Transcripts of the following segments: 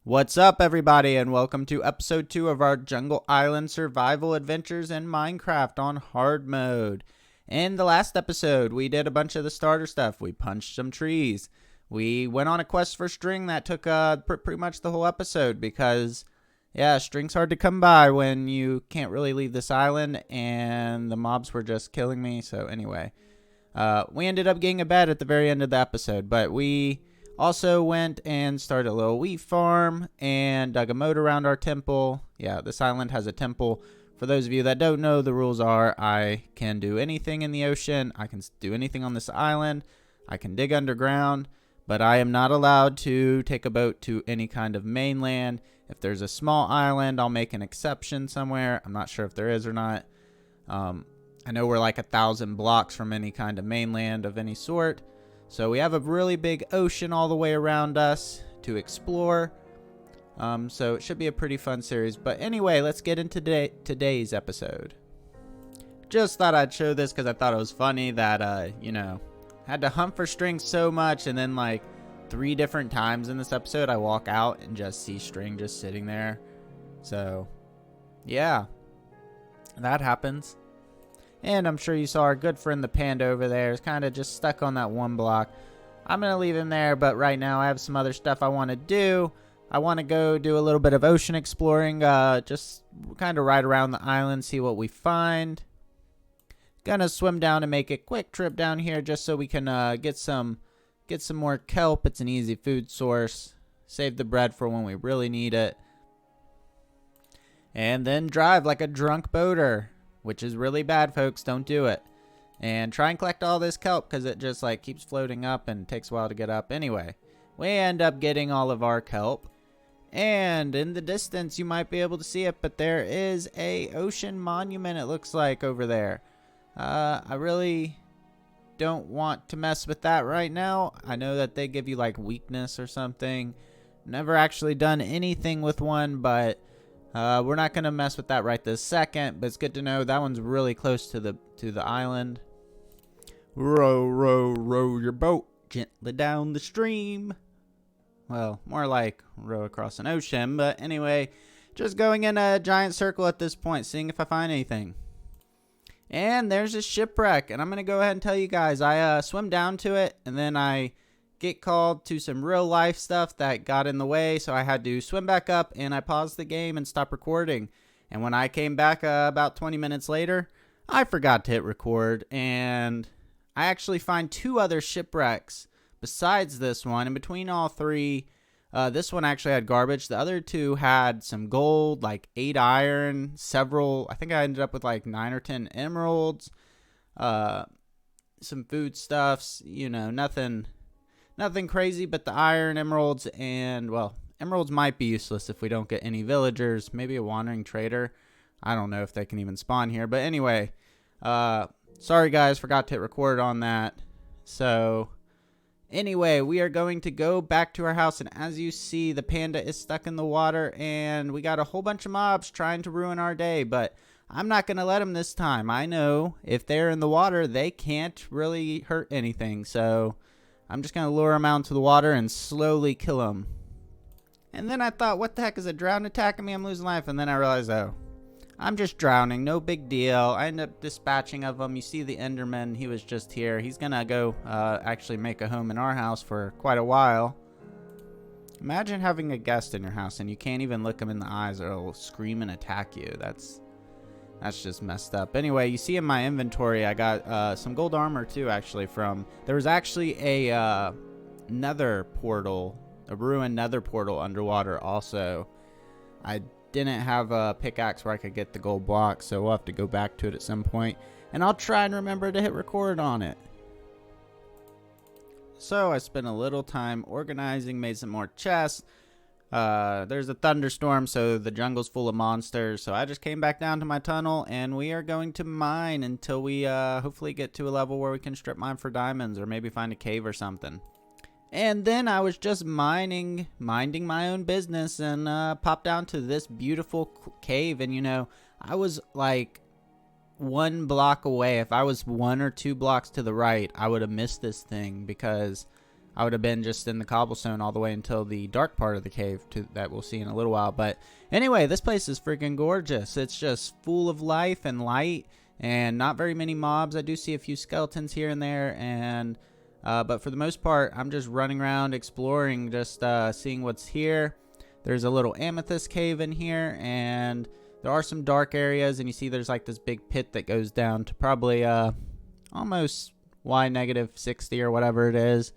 What's up, everybody, and welcome to episode 2 of our Jungle Island survival adventures in Minecraft on hard mode. In the last episode, we did a bunch of the starter stuff. We punched some trees. We went on a quest for string that took pretty much the whole episode because, yeah, string's hard to come by when you can't really leave this island, and the mobs were just killing me. So anyway, we ended up getting a bed at the very end of the episode, but we also went and started a little wheat farm and dug a moat around our temple. Yeah, this island has a temple. For those of you that don't know, the rules are I can do anything in the ocean. I can do anything on this island. I can dig underground, but I am not allowed to take a boat to any kind of mainland. If there's a small island, I'll make an exception somewhere. I'm not sure if there is or not. I know we're like 1,000 blocks from any kind of mainland of any sort. So we have a really big ocean all the way around us to explore. So it should be a pretty fun series. But anyway, let's get into today's episode. Just thought I'd show this because I thought it was funny that, had to hunt for string so much. And then like 3 different times in this episode, I walk out and just see string just sitting there. So, yeah, that happens. And I'm sure you saw our good friend the panda over there is kind of just stuck on that one block. I'm going to leave him there, but right now I have some other stuff I want to do. I want to go do a little bit of ocean exploring, just kind of ride around the island, see what we find. Gonna swim down and make a quick trip down here just so we can get some more kelp. It's an easy food source. Save the bread for when we really need it. And then drive like a drunk boater. Which is really bad, folks. Don't do it. And try and collect all this kelp because it just like keeps floating up and takes a while to get up. Anyway, we end up getting all of our kelp. And in the distance, you might be able to see it, but there is a ocean monument, it looks like, over there. I really don't want to mess with that right now. I know that they give you like weakness or something. Never actually done anything with one, but we're not going to mess with that right this second, but it's good to know that one's really close to the island. Row, row, row your boat gently down the stream. Well, more like row across an ocean, but anyway, just going in a giant circle at this point, seeing if I find anything. And there's a shipwreck, and I'm going to go ahead and tell you guys, I swim down to it, and then I get called to some real life stuff that got in the way, so I had to swim back up, and I paused the game and stopped recording. And when I came back about 20 minutes later, I forgot to hit record, and I actually find 2 other shipwrecks besides this one. In between all 3, this one actually had garbage. The other 2 had some gold, like 8 iron, several, I think I ended up with like 9 or 10 emeralds, some food stuffs, nothing crazy, but the iron, emeralds, and, well, emeralds might be useless if we don't get any villagers. Maybe a wandering trader. I don't know if they can even spawn here. But anyway, sorry guys, forgot to hit record on that. So, anyway, we are going to go back to our house. And as you see, the panda is stuck in the water. And we got a whole bunch of mobs trying to ruin our day. But I'm not going to let them this time. I know if they're in the water, they can't really hurt anything. So I'm just going to lure him out into the water and slowly kill him. And then I thought, what the heck, is a drown attacking me? I'm losing life. And then I realized, oh, I'm just drowning. No big deal. I end up dispatching of him. You see the Enderman. He was just here. He's going to go actually make a home in our house for quite a while. Imagine having a guest in your house and you can't even look him in the eyes or he'll scream and attack you. That's just messed up. Anyway, you see in my inventory, I got some gold armor too, actually, there was actually a nether portal, a ruined nether portal underwater also. I didn't have a pickaxe where I could get the gold blocks, so we'll have to go back to it at some point. And I'll try and remember to hit record on it. So I spent a little time organizing, made some more chests. There's a thunderstorm, so the jungle's full of monsters. So I just came back down to my tunnel, and we are going to mine until we hopefully get to a level where we can strip mine for diamonds or maybe find a cave or something. And then I was just minding my own business and popped down to this beautiful cave. And, I was like 1 block away. If I was 1 or 2 blocks to the right, I would have missed this thing because I would have been just in the cobblestone all the way until the dark part of the cave that we'll see in a little while. But anyway, this place is freaking gorgeous. It's just full of life and light and not very many mobs. I do see a few skeletons here and there, and but for the most part, I'm just running around exploring, just seeing what's here. There's a little amethyst cave in here, and there are some dark areas, and you see there's like this big pit that goes down to probably almost y-60 or whatever it is.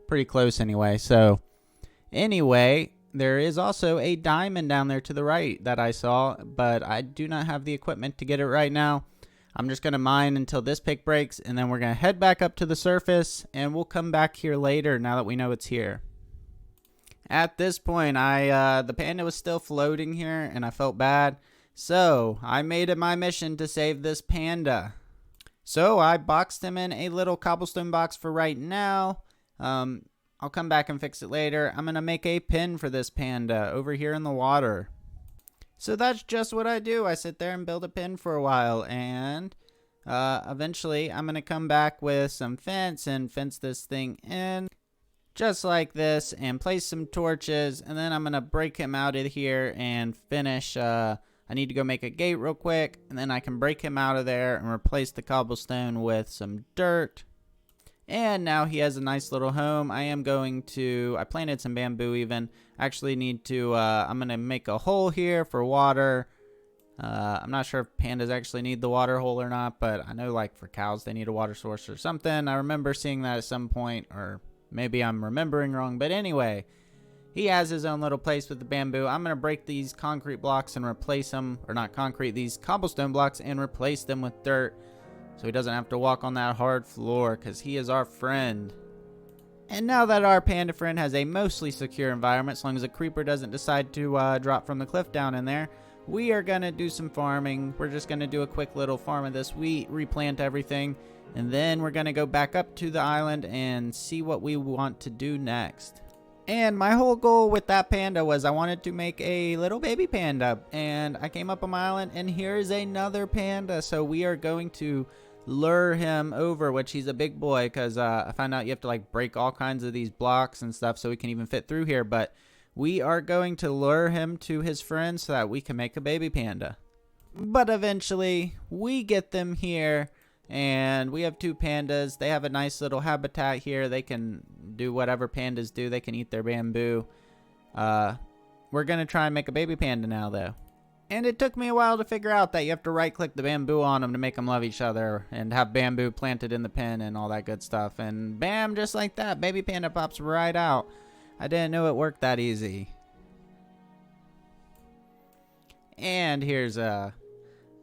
Pretty close anyway. So anyway, there is also a diamond down there to the right that I saw, but I do not have the equipment to get it right now. I'm just going to mine until this pick breaks, and then we're going to head back up to the surface, and we'll come back here later now that we know it's here. At this point, the panda was still floating here, and I felt bad. So I made it my mission to save this panda. So I boxed him in a little cobblestone box for right now. I'll come back and fix it later. I'm going to make a pen for this panda over here in the water. So that's just what I do. I sit there and build a pen for a while, and eventually I'm going to come back with some fence and fence this thing in just like this and place some torches, and then I'm going to break him out of here and finish. I need to go make a gate real quick, and then I can break him out of there and replace the cobblestone with some dirt. And now he has a nice little home. I planted some bamboo even. Actually need to, I'm going to make a hole here for water. I'm not sure if pandas actually need the water hole or not, but I know like for cows they need a water source or something. I remember seeing that at some point, or maybe I'm remembering wrong. But anyway, he has his own little place with the bamboo. I'm going to break these concrete blocks and replace them, or not concrete, these cobblestone blocks, and replace them with dirt, so he doesn't have to walk on that hard floor, because he is our friend. And now that our panda friend has a mostly secure environment, as long as a creeper doesn't decide to drop from the cliff down in there, we are going to do some farming. We're just going to do a quick little farm of this wheat, replant everything, and then we're going to go back up to the island and see what we want to do next. And my whole goal with that panda was I wanted to make a little baby panda, and I came up on my island, and here is another panda. So we are going to lure him over, which he's a big boy, because I found out you have to like break all kinds of these blocks and stuff so he can even fit through here. But we are going to lure him to his friends so that we can make a baby panda. But eventually we get them here, and we have two pandas. They have a nice little habitat here. They can do whatever pandas do. They can eat their bamboo. We're gonna try and make a baby panda now though. And it took me a while to figure out that you have to right click the bamboo on them to make them love each other and have bamboo planted in the pen and all that good stuff. And bam, just like that, baby panda pops right out. I didn't know it worked that easy. And here's a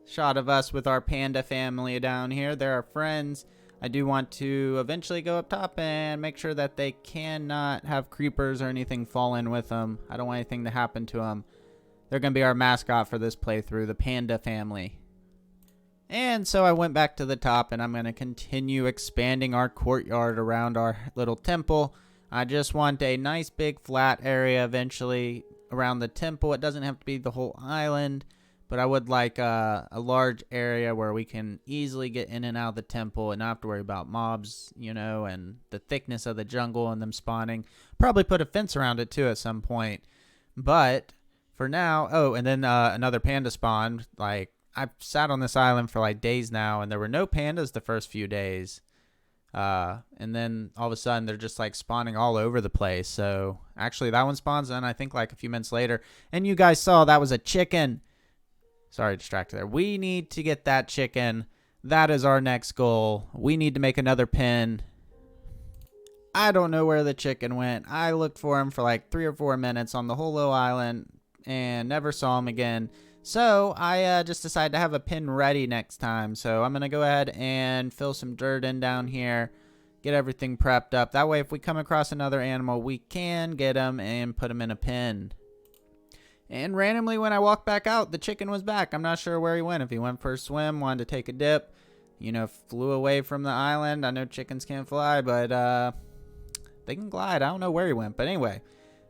shot of us with our panda family down here. They're our friends. I do want to eventually go up top and make sure that they cannot have creepers or anything fall in with them. I don't want anything to happen to them. They're going to be our mascot for this playthrough, the panda family. And so I went back to the top, and I'm going to continue expanding our courtyard around our little temple. I just want a nice big flat area eventually around the temple. It doesn't have to be the whole island, but I would like a large area where we can easily get in and out of the temple and not have to worry about mobs, you know, and the thickness of the jungle and them spawning. Probably put a fence around it too at some point. But for now, oh, and then another panda spawned. Like, I've sat on this island for like days now, and there were no pandas the first few days. And then all of a sudden they're just like spawning all over the place. So actually that one spawns in I think like a few minutes later. And you guys saw that was a chicken. Sorry, distracted there. We need to get that chicken. That is our next goal. We need to make another pen. I don't know where the chicken went. I looked for him for like 3 or 4 minutes on the whole little island and never saw him again. So I just decided to have a pin ready next time. So I'm going to go ahead and fill some dirt in down here. Get everything prepped up. That way if we come across another animal, we can get him and put him in a pen. And randomly when I walked back out, the chicken was back. I'm not sure where he went. If he went for a swim, wanted to take a dip, you know, flew away from the island. I know chickens can't fly, but they can glide. I don't know where he went. But anyway,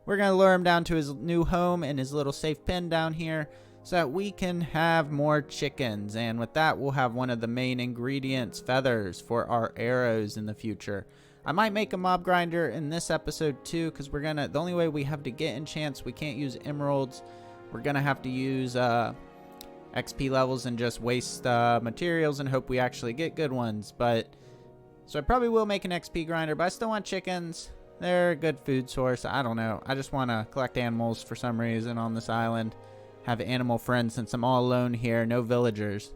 we're going to lure him down to his new home and his little safe pen down here so that we can have more chickens. And with that, we'll have one of the main ingredients, feathers, for our arrows in the future. I might make a mob grinder in this episode too, because we're gonna, the only way we have to get enchants, we can't use emeralds. We're gonna have to use XP levels and just waste materials and hope we actually get good ones. But so I probably will make an XP grinder, but I still want chickens. They're a good food source. I don't know. I just want to collect animals for some reason on this island. Have animal friends since I'm all alone here. No villagers.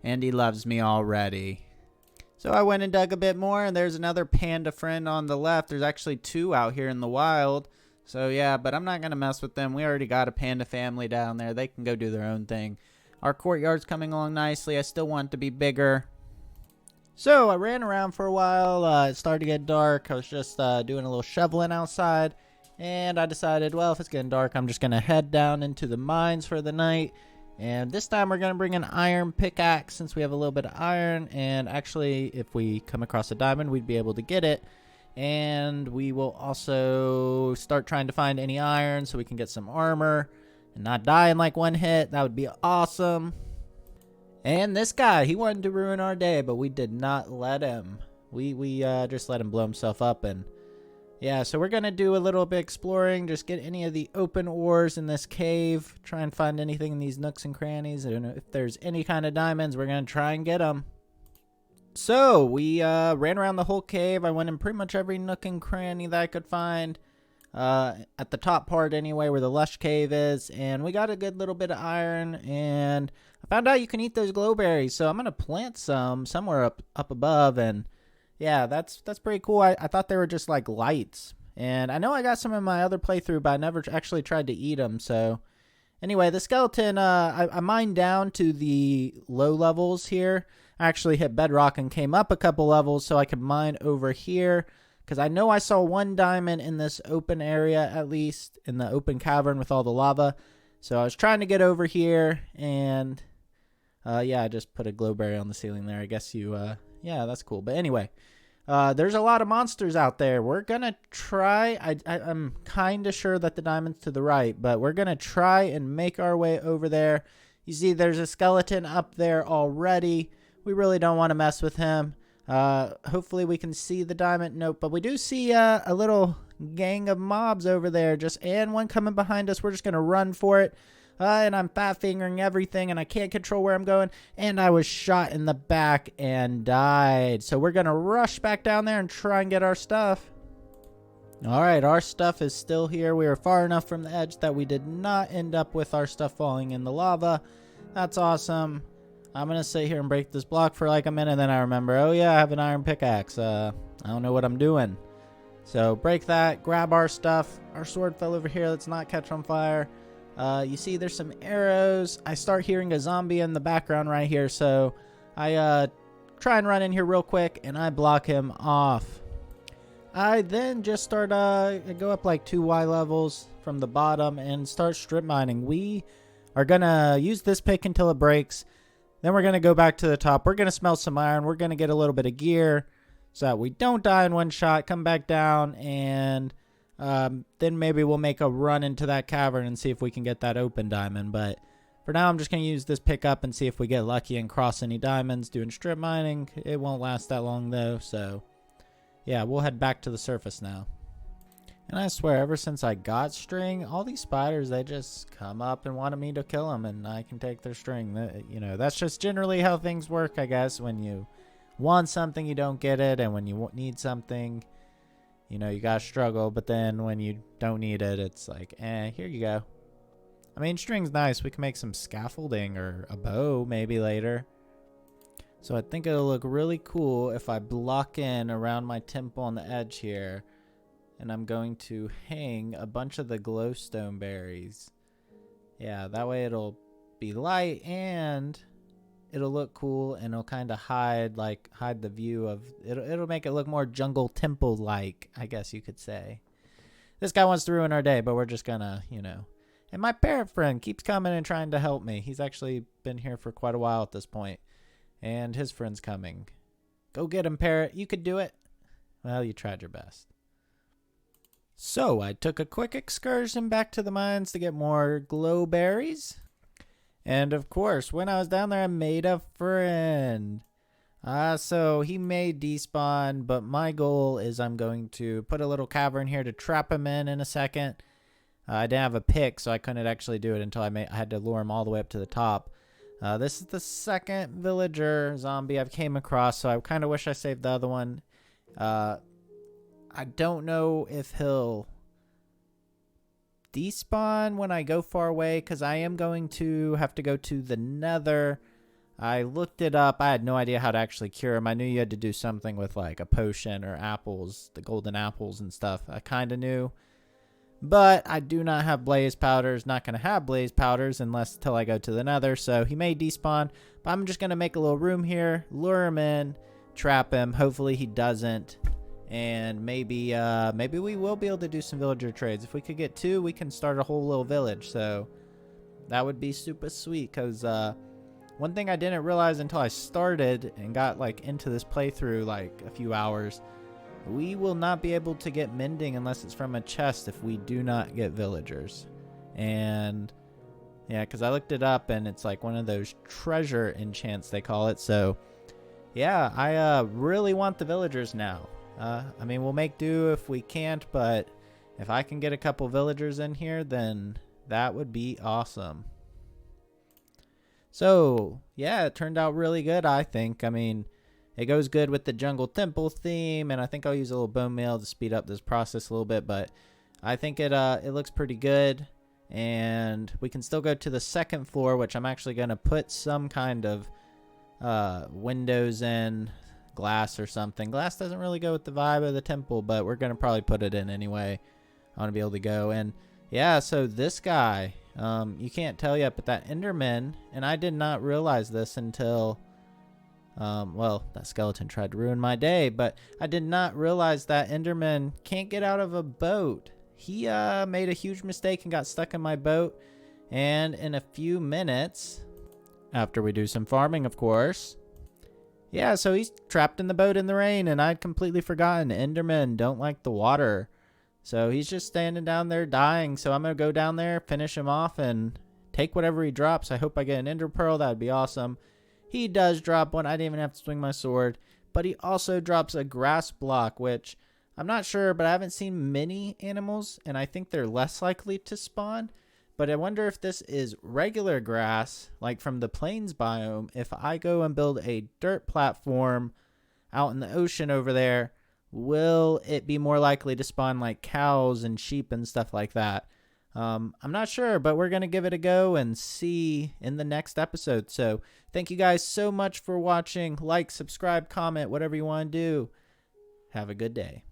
And he loves me already. So I went and dug a bit more, and there's another panda friend on the left. There's actually 2 out here in the wild. So yeah, but I'm not going to mess with them. We already got a panda family down there. They can go do their own thing. Our courtyard's coming along nicely. I still want it to be bigger. So I ran around for a while. It started to get dark. I was just doing a little shoveling outside. And I decided, well, if it's getting dark, I'm just going to head down into the mines for the night. And this time we're going to bring an iron pickaxe since we have a little bit of iron. And actually, if we come across a diamond, we'd be able to get it. And we will also start trying to find any iron so we can get some armor and not die in like one hit. That would be awesome. And this guy, he wanted to ruin our day, but we did not let him. We just let him blow himself up. And yeah, so we're going to do a little bit exploring, just get any of the open ores in this cave, try and find anything in these nooks and crannies. I don't know if there's any kind of diamonds, we're going to try and get them. So we ran around the whole cave. I went in pretty much every nook and cranny that I could find, at the top part anyway, where the Lush cave is, and we got a good little bit of iron, and I found out you can eat those glowberries, so I'm going to plant some somewhere up above, and yeah, that's pretty cool. I thought they were just like lights. And I know I got some in my other playthrough, but I never actually tried to eat them. So anyway, the skeleton, I mined down to the low levels here. I actually hit bedrock and came up a couple levels so I could mine over here. Because I know I saw 1 diamond in this open area, at least in the open cavern with all the lava. So I was trying to get over here, and yeah, I just put a glowberry on the ceiling there. I guess you, yeah, that's cool. But anyway, there's a lot of monsters out there. We're going to try, I'm kind of sure that the diamond's to the right, but we're going to try and make our way over there. You see there's a skeleton up there already. We really don't want to mess with him. Hopefully we can see the diamond. Nope, but we do see a little gang of mobs over there, and one coming behind us. We're just going to run for it. And I'm fat fingering everything, and I can't control where I'm going. And I was shot in the back and died. So we're going to rush back down there and try and get our stuff. All right, our stuff is still here. We were far enough from the edge that we did not end up with our stuff falling in the lava. That's awesome. I'm going to sit here and break this block for like a minute, and then I remember, oh yeah, I have an iron pickaxe. I don't know what I'm doing. So break that, grab our stuff. Our sword fell over here. Let's not catch on fire. You see there's some arrows. I start hearing a zombie in the background right here, so I try and run in here real quick, and I block him off. I then just start, go up like 2 Y levels from the bottom and start strip mining. We are going to use this pick until it breaks. Then we're going to go back to the top. We're going to smelt some iron. We're going to get a little bit of gear so that we don't die in one shot. Come back down, and then maybe we'll make a run into that cavern and see if we can get that open diamond. But for now, I'm just going to use this pickup and see if we get lucky and cross any diamonds doing strip mining. It won't last that long, though. So, yeah, we'll head back to the surface now. And I swear, ever since I got string, all these spiders, they just come up and wanted me to kill them, and I can take their string. You know, that's just generally how things work, I guess. When you want something, you don't get it, and when you need something, you know, you gotta struggle. But then when you don't need it, it's like, here you go. I mean, string's nice. We can make some scaffolding or a bow maybe later. So I think it'll look really cool if I block in around my temple on the edge here. And I'm going to hang a bunch of the glowstone berries. Yeah, that way it'll be light and it'll look cool, and it'll kind of hide the view of it'll make it look more jungle temple like, I guess you could say. This guy wants to ruin our day, but we're just gonna, you know. And my parrot friend keeps coming and trying to help me. He's actually been here for quite a while at this point. And his friend's coming. Go get him, parrot. You could do it. Well, you tried your best. So I took a quick excursion back to the mines to get more glowberries. And of course, when I was down there, I made a friend. So he may despawn, but my goal is I'm going to put a little cavern here to trap him in a second. I didn't have a pick, so I couldn't actually do it until I had to lure him all the way up to the top. This is the second villager zombie I've came across, so I kind of wish I saved the other one. I don't know if he'll despawn when I go far away, because I am going to have to go to the nether. I looked it up. I had no idea how to actually cure him. I knew you had to do something with like a potion or apples, the golden apples and stuff. I kind of knew. But I do not have blaze powders. Not going to have blaze powders unless till I go to the nether. So he may despawn. But I'm just going to make a little room here. Lure him in. Trap him. Hopefully he doesn't. And maybe we will be able to do some villager trades. If we could get 2, we can start a whole little village. So that would be super sweet. Because one thing I didn't realize until I started and got like into this playthrough like a few hours, we will not be able to get mending unless it's from a chest if we do not get villagers. And yeah, because I looked it up and it's like one of those treasure enchants they call it. So yeah, I really want the villagers now. I mean, we'll make do if we can't, but if I can get a couple villagers in here, then that would be awesome. So yeah, it turned out really good, I think. I mean, it goes good with the jungle temple theme, and I think I'll use a little bone meal to speed up this process a little bit, but I think it looks pretty good. And we can still go to the second floor, which I'm actually going to put some kind of windows in, glass or something. Glass doesn't really go with the vibe of the temple, but we're going to probably put it in anyway. I want to be able to go. And yeah, so this guy, you can't tell yet, but that Enderman, and I did not realize this until... well, that skeleton tried to ruin my day, but I did not realize that Enderman can't get out of a boat. He made a huge mistake and got stuck in my boat. And in a few minutes, after we do some farming, of course, yeah, so he's trapped in the boat in the rain, and I'd completely forgotten Endermen don't like the water. So he's just standing down there dying. So I'm going to go down there, finish him off, and take whatever he drops. I hope I get an Ender Pearl. That would be awesome. He does drop one. I didn't even have to swing my sword. But he also drops a grass block, which I'm not sure, but I haven't seen many animals, and I think they're less likely to spawn. But I wonder if this is regular grass, like from the plains biome. If I go and build a dirt platform out in the ocean over there, will it be more likely to spawn like cows and sheep and stuff like that? I'm not sure, but we're going to give it a go and see in the next episode. So thank you guys so much for watching. Like, subscribe, comment, whatever you want to do. Have a good day.